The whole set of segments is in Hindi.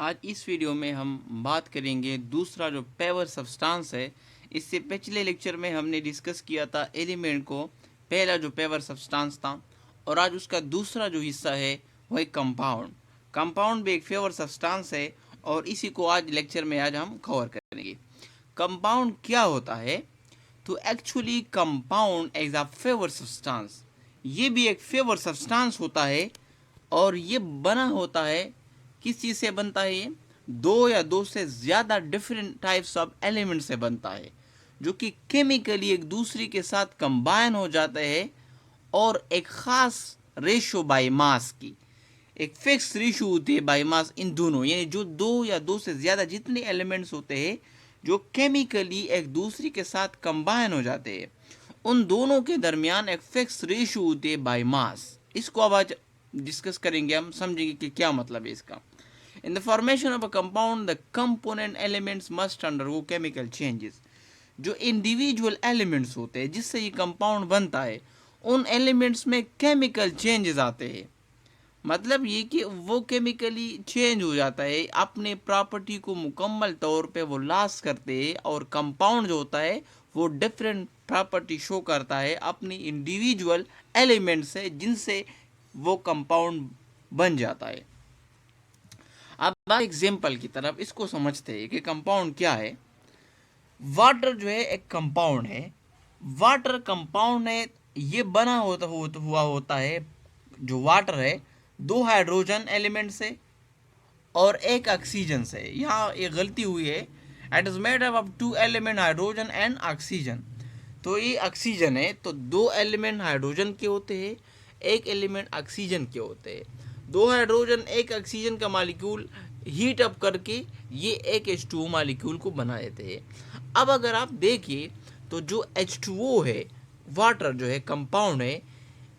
आज इस वीडियो में हम बात करेंगे दूसरा जो पेवर सब्सटेंस है। इससे पिछले लेक्चर में हमने डिस्कस किया था एलिमेंट को, पहला जो पेवर सब्सटेंस था, और आज उसका दूसरा जो हिस्सा है वो है कंपाउंड। कंपाउंड भी एक पेवर सब्सटेंस है और इसी को आज लेक्चर में आज हम कवर करेंगे। कंपाउंड क्या होता है? तो actually compound as a favour substance, ये भी एक फेवर सब्सटेंस होता है और ये बना होता है, किस चीज़ से बनता है? ये दो या दो से ज़्यादा डिफरेंट टाइप्स ऑफ एलिमेंट से बनता है, जो कि केमिकली एक दूसरे के साथ कंबाइन हो जाते हैं और एक ख़ास रेशो बाय मास की, एक फिक्स रेशो होती है बाय मास इन दोनों, यानी जो दो या दो से ज़्यादा जितने एलिमेंट्स होते हैं जो केमिकली एक दूसरे के साथ कंबाइन हो जाते हैं, उन दोनों के दरमियान एक फिक्स रेशो होती है बाय मास। इसको अब आज डिस्कस करेंगे, हम समझेंगे कि क्या मतलब है इसका। In the formation of a compound the component elements must undergo chemical changes. जो इंडिविजुअल एलिमेंट्स होते हैं जिससे ये कंपाउंड बनता है, उन एलिमेंट्स में केमिकल चेंजेस आते हैं। मतलब ये कि वो केमिकली चेंज हो जाता है, अपने प्रॉपर्टी को मुकम्मल तौर पे वो लॉस करते हैं और कंपाउंड जो होता है वो डिफरेंट प्रॉपर्टी शो करता है अपनी इंडिविजुअल एलिमेंट से, जिनसे वो कंपाउंड बन जाता है। अब एग्जाम्पल की तरफ इसको समझते हैं कि कंपाउंड क्या है। वाटर जो है एक कंपाउंड है। वाटर कंपाउंड है, ये बना हुआ होता है, जो वाटर है, दो हाइड्रोजन एलिमेंट से और एक ऑक्सीजन से। यहाँ ये गलती हुई है, it is made up of two element hydrogen and oxygen. तो ये ऑक्सीजन है, तो दो एलिमेंट हाइड्रोजन के होते हैं, एक एलिमेंट ऑक्सीजन के होते हैं। दो हाइड्रोजन एक ऑक्सीजन का मालिक्यूल हीट अप करके ये एक H2O मालिक्यूल को बना देते हैं। अब अगर आप देखिए तो जो H2O है, वाटर जो है कंपाउंड है,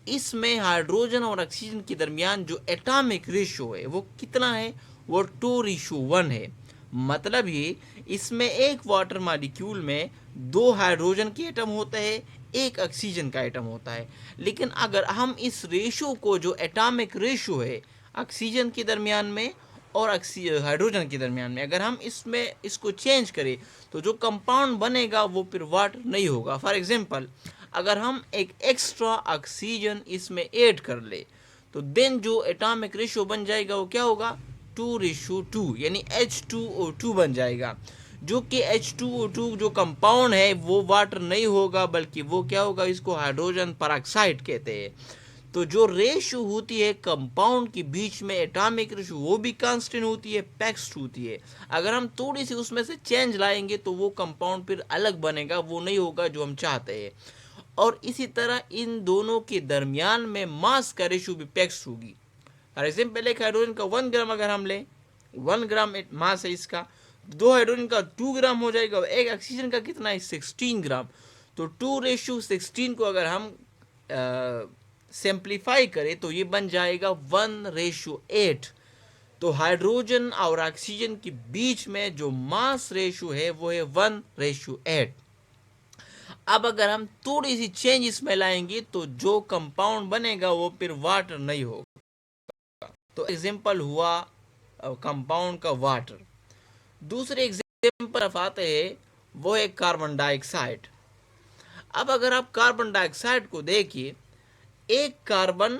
इसमें हाइड्रोजन और ऑक्सीजन के दरमियान जो एटॉमिक रेशियो है वो कितना है? वो 2:1 है। मतलब ये इसमें एक वाटर मॉलिक्यूल में दो हाइड्रोजन के एटम होते हैं, एक ऑक्सीजन का एटम होता है। लेकिन अगर हम इस रेशियो को, जो एटॉमिक रेशियो है ऑक्सीजन के दरमियान में और हाइड्रोजन के दरमियान में, अगर हम इसको चेंज करें तो जो कंपाउंड बनेगा वो फिर वाटर नहीं होगा। फॉर एग्जांपल, अगर हम एक एक्स्ट्रा ऑक्सीजन इसमें ऐड कर ले तो देन जो एटॉमिक रेशियो बन जाएगा वो क्या होगा? 2:2, यानी H2O2 बन जाएगा। जो कि H2O2 जो कंपाउंड है वो वाटर नहीं होगा, बल्कि वो क्या होगा? इसको हाइड्रोजन परऑक्साइड कहते हैं। तो जो रेशो होती है कंपाउंड के बीच में, एटॉमिक रेशो, वो भी कांस्टेंट होती है, पैक्स्ड होती है। अगर हम थोड़ी सी उसमें से चेंज लाएंगे तो वो कंपाउंड फिर अलग बनेगा, वो नहीं होगा जो हम चाहते हैं। और इसी तरह इन दोनों के दरमियान में मास का रेशो भी पैक्स्ड होगी। फॉर एग्जाम्पल, एक हाइड्रोजन का 1 ग्राम अगर हम लें, 1 ग्राम मास है इसका, दो हाइड्रोजन का 2 ग्राम हो जाएगा, और एक ऑक्सीजन का कितना है? 16 ग्राम। तो 2:16 को अगर हम सिंप्लीफाई करें तो ये बन जाएगा 1:8। तो हाइड्रोजन और ऑक्सीजन के बीच में जो मास रेशो है वो है 1:8। अब अगर हम थोड़ी सी चेंज इसमें लाएंगे तो जो कंपाउंड बनेगा वो फिर वाटर नहीं होगा। तो एग्जाम्पल हुआ कंपाउंड का वाटर। दूसरे एग्जाम्पल आते हैं, वो है कार्बन डाइऑक्साइड। अब अगर आप कार्बन डाइऑक्साइड को देखिए, एक कार्बन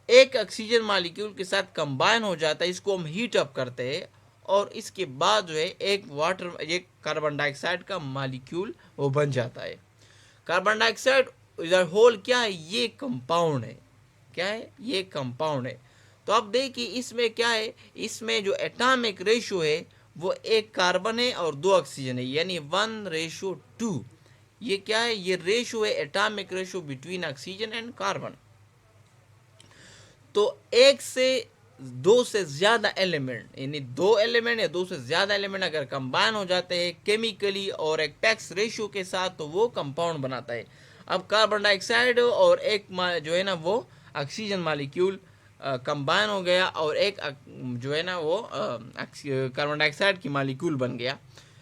एक ऑक्सीजन मॉलिक्यूल के साथ कंबाइन हो जाता है, इसको हम हीट अप करते हैं, और इसके बाद जो है एक कार्बन डाइऑक्साइड का मॉलिक्यूल वो बन जाता है। कार्बन डाइऑक्साइड इधर होल क्या है? ये कंपाउंड है। क्या है? ये कंपाउंड है। तो अब देखिए इसमें क्या है, इसमें जो एटॉमिक रेशियो है वो एक कार्बन है और दो ऑक्सीजन है, यानी 1:2। ये क्या है? ये रेशियो है, atomic ratio between oxygen and carbon. तो एक से दो से ज्यादा एलिमेंट, यानी दो एलिमेंट या दो से ज्यादा एलिमेंट अगर कंबाइन हो जाते हैं केमिकली और एक पैक्स रेशियो के साथ, तो वो कंपाउंड बनाता है। अब कार्बन डाइऑक्साइड और एक जो है ना वो ऑक्सीजन मॉलिक्यूल कंबाइन हो गया, और एक जो है ना वो कार्बन डाइऑक्साइड की मॉलिक्यूल बन गया।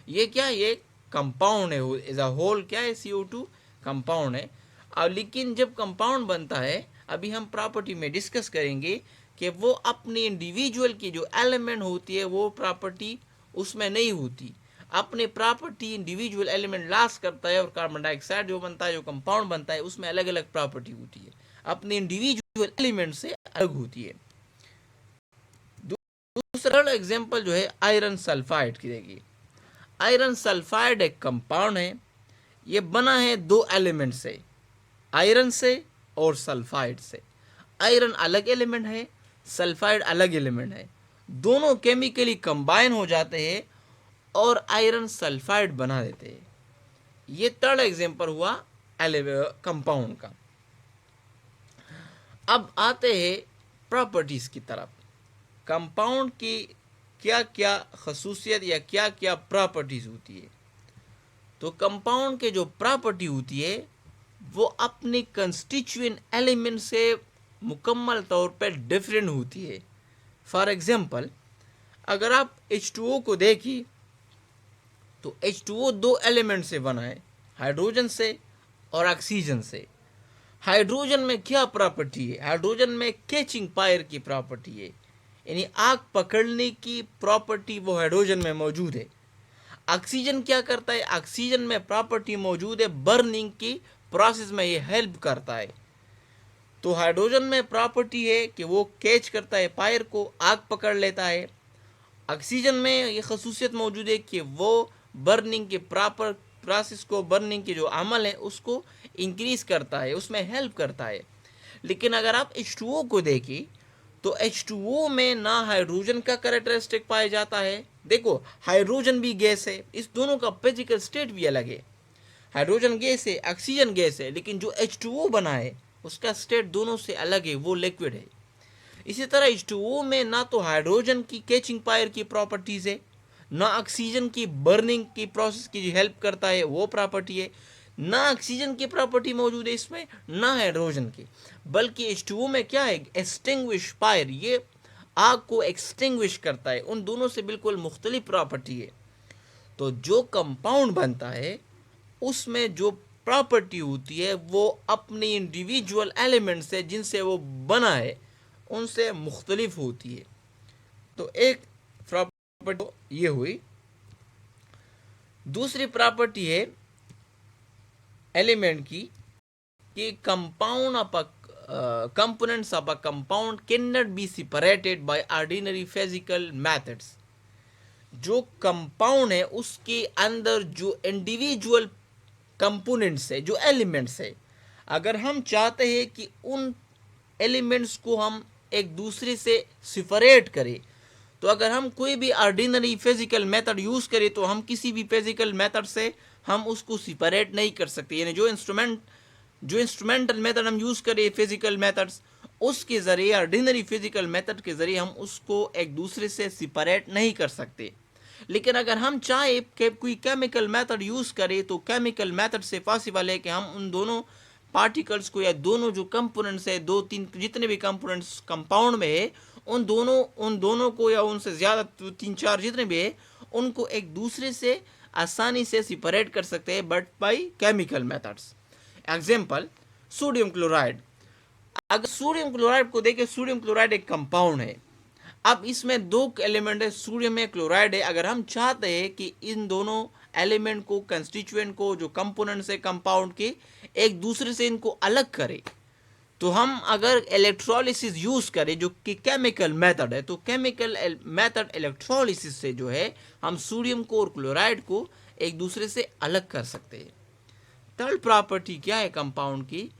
ये क्या? ये कंपाउंड है, एज अ होल क्या है? CO2 कंपाउंड है। अब लेकिन जब कंपाउंड बनता है, अभी हम प्रॉपर्टी में डिस्कस करेंगे कि वो अपनी इंडिविजुअल की जो एलिमेंट होती है वो प्रॉपर्टी उसमें नहीं होती, अपने प्रॉपर्टी इंडिविजुअल एलिमेंट लॉस करता है, और कार्बन डाइऑक्साइड जो बनता है, जो कंपाउंड बनता है, उसमें अलग अलग प्रॉपर्टी होती है, अपने इंडिविजुअल एलिमेंट से अलग होती है। दूसरा एग्जांपल जो है आयरन सल्फाइड की देखिए। आयरन सल्फाइड एक कंपाउंड है, ये बना है दो एलिमेंट से, आयरन से और सल्फाइड से। आयरन अलग एलिमेंट है, सल्फाइड अलग एलिमेंट है, दोनों केमिकली कंबाइन हो जाते हैं और आयरन सल्फाइड बना देते हैं। ये थर्ड एग्जांपल हुआ कंपाउंड का। अब आते हैं प्रॉपर्टीज की तरफ। कंपाउंड की क्या क्या खसूसियत या क्या क्या प्रॉपर्टीज होती है। तो कंपाउंड के जो प्रॉपर्टी होती है वो अपने कंस्टिट्यूएंट एलिमेंट से मुकम्मल तौर पर डिफरेंट होती है। फॉर एग्जांपल, अगर आप H2O को देखिए तो H2O दो एलिमेंट से बना है, हाइड्रोजन से और ऑक्सीजन से। हाइड्रोजन में क्या प्रॉपर्टी है? हाइड्रोजन में कैचिंग फायर की प्रॉपर्टी है, यानी आग पकड़ने की प्रॉपर्टी वो हाइड्रोजन में मौजूद है। ऑक्सीजन क्या करता है? ऑक्सीजन में प्रॉपर्टी मौजूद है, बर्निंग की प्रोसेस में ये हेल्प करता है। तो हाइड्रोजन में प्रॉपर्टी है कि वो कैच करता है फायर को, आग पकड़ लेता है। ऑक्सीजन में ये खसूसियत मौजूद है कि वो बर्निंग के प्रॉपर प्रोसेस को, बर्निंग के जो अमल है उसको इंक्रीज करता है, उसमें हेल्प करता है। लेकिन अगर आप H2O को देखिए तो H2O में ना हाइड्रोजन का कैरेक्टरिस्टिक पाया जाता है। देखो, हाइड्रोजन भी गैस है, इस दोनों का फिजिकल स्टेट भी अलग है। हाइड्रोजन गैस है, ऑक्सीजन गैस है, लेकिन जो H2O बना है उसका स्टेट दोनों से अलग है, वो लिक्विड है। इसी तरह H2O में ना तो हाइड्रोजन की कैचिंग फायर की प्रॉपर्टीज है, ना ऑक्सीजन की बर्निंग की प्रोसेस की हेल्प करता है वो प्रॉपर्टी है, ना ऑक्सीजन की प्रॉपर्टी मौजूद है इसमें, ना हाइड्रोजन की। बल्कि H2O में क्या है? एक्सटिंग्विश फायर, ये आग को एक्सटिंग्विश करता है। उन दोनों से बिल्कुल मुख्तलिफ प्रॉपर्टी है। तो जो कंपाउंड बनता है उसमें जो प्रॉपर्टी होती है वो अपनी इंडिविजुअल एलिमेंट से, जिनसे वो बना है, उनसे मुख्तलिफ होती है। तो एक प्रॉपर्टी ये हुई। दूसरी प्रॉपर्टी है एलिमेंट की कि compound of components of a compound cannot be separated by ordinary physical methods। जो कंपाउंड है उसके अंदर जो इंडिविजुअल कंपोनेंट्स है, जो एलिमेंट्स है, अगर हम चाहते हैं कि उन एलिमेंट्स को हम एक दूसरे से सेपरेट करें, तो अगर हम कोई भी ऑर्डिनरी फिजिकल मेथड यूज़ करें तो हम किसी भी फिजिकल मेथड से हम उसको सेपरेट नहीं कर सकते। यानी जो इंस्ट्रूमेंटल मेथड हम यूज़ करें फिजिकल मेथड्स, उसके ज़रिए, ऑर्डिनरी फिजिकल मेथड के ज़रिए हम उसको एक दूसरे से सेपरेट नहीं कर सकते। लेकिन अगर हम चाहे कि कोई केमिकल मेथड यूज़ करें तो केमिकल मेथड से पॉसिबल है कि हम उन दोनों पार्टिकल्स को, या दोनों जो कंपोनेंट्स है, दो तीन जितने भी कंपोनेंट्स कंपाउंड में है, उन दोनों को, या उनसे ज़्यादा, तीन चार जितने भी है, उनको एक दूसरे से आसानी से सेपरेट कर सकते हैं, but by chemical methods. Example, sodium chloride. अगर सोडियम क्लोराइड को देखें, सोडियम क्लोराइड एक कंपाउंड है। अब इसमें दो एलिमेंट है, सोडियम है, क्लोराइड है। अगर हम चाहते हैं कि इन दोनों एलिमेंट को, कंस्टिट्यूएंट को, जो कंपोनेंट्स है कंपाउंड के, एक दूसरे से इनको अलग करें, तो हम अगर इलेक्ट्रोलिसिस यूज़ करें, जो कि केमिकल मेथड है, तो केमिकल मेथड इलेक्ट्रोलिसिस से जो है हम सोडियम को और क्लोराइड को एक दूसरे से अलग कर सकते हैं। थर्ड प्रॉपर्टी क्या है कंपाउंड की?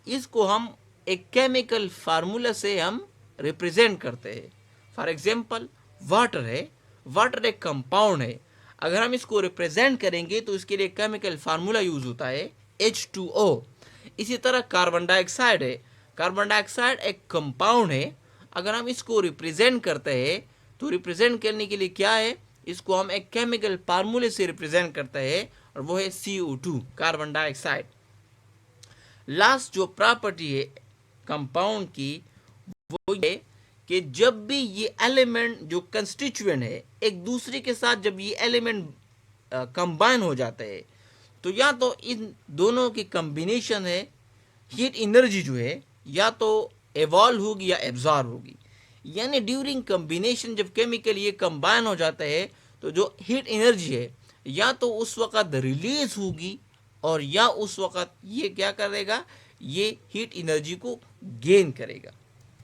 इसको हम एक केमिकल फार्मूला से हम रिप्रेजेंट करते हैं। फॉर एग्जांपल, वाटर है, वाटर एक कंपाउंड है। अगर हम इसको रिप्रेजेंट करेंगे तो इसके लिए केमिकल फार्मूला यूज होता है H2O। इसी तरह कार्बन डाइऑक्साइड है, कार्बन डाइऑक्साइड एक कंपाउंड है। अगर हम इसको रिप्रेजेंट करते हैं तो रिप्रेजेंट करने के लिए क्या है, इसको हम एक केमिकल फार्मूले से रिप्रेजेंट करते हैं, और वो है CO2, कार्बन डाइऑक्साइड। लास्ट जो प्रॉपर्टी है कंपाउंड की वो ये कि जब भी ये एलिमेंट, जो कंस्टिट्यूएंट है, एक दूसरे के साथ जब ये एलिमेंट कंबाइन हो जाते हैं, तो या तो इन दोनों की कम्बिनेशन है, हीट एनर्जी जो है या तो एवॉल्व होगी या एब्जॉर्ब होगी। यानी ड्यूरिंग कम्बिनेशन जब केमिकल ये कंबाइन हो जाता है तो जो हीट एनर्जी है या तो उस वक्त रिलीज होगी और या उस वक्त ये क्या करेगा, ये हीट एनर्जी को गेन करेगा।